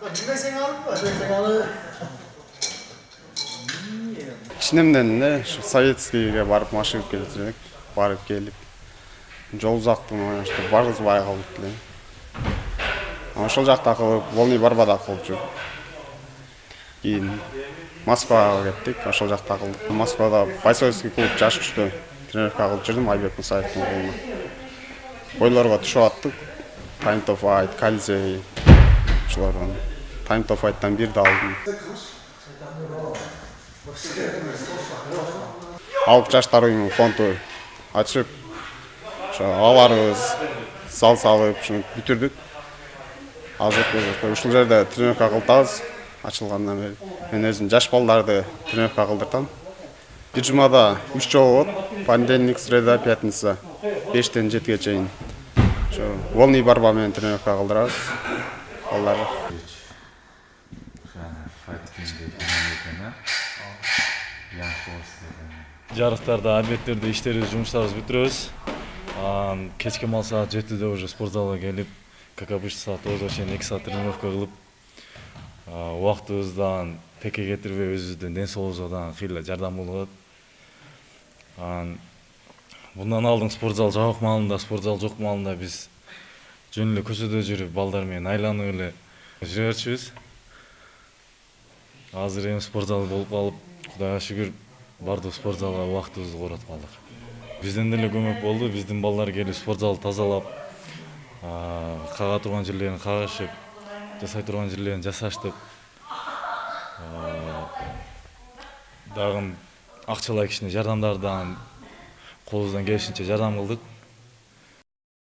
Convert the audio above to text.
Bilmesen alıp mı? Bilmesen alıp. Кичинемден эле ушу Советскийге барып машыгып келет элек, барып келип. Жол узактыгын баргызбай калдык эле. Ошол жакта кылып, Волни Барбада кылып жүрүп. Кийин Москвага кеттик, ошол жакта кылдык. Москвада Бойцовский клуб жаш күчтө тренировка кылып жүрдүм Айбек Мусаевдин колуна. Бойлорго түшүп аттык. Time to fight, Калзей. Ошолордон Time to fight'тан бирди алдым. Алып жаштар уюмунун фонду ачып, ошо аларыбыз зал салып, ушуну бүтүрдүк. Азыр ушул жерде тренировка кылтабыз. Ачылгандан бери мен өзүм жаш балдарды тренировка кылдыртам. Бир жумада 3 жолу болот. Понедельник, среда, пятница 5-тен 7-ге чейин. Ошо Волни Барба менен тренировка кылдырабыз. Алар Жарыктарда, обедтерде иштерибиз, жумуштарыбызды бүтүрөбүз. Кечке мал саат 7-де уже спортзалга келип, как обычно саат 9-га чейин 2 саат тренировка кылып, убактыбыздан теке кетирбей өзүбүздүн ден соолугубузга дагы кыйла жардам болуп атат. Bundan алдың спортзал жабык маалында, спортзал жок маалында биз жөн эле көчөдө жүрүп, балдар менен айланып эле жүрө берчүбүз. Азыр эми спортзал болуп калып, Кудайга шүгүр, бардык спортзалга убактыбызды коротуп калдык. Бизден деле көмөк болду, биздин балдар келип спортзалды тазалап, кага турган жерлерин кагышып, жасай турган жерлерин жасаштык. Дагы акчалай кичине жардамдардан колубуздан келишинче жардам кылдык.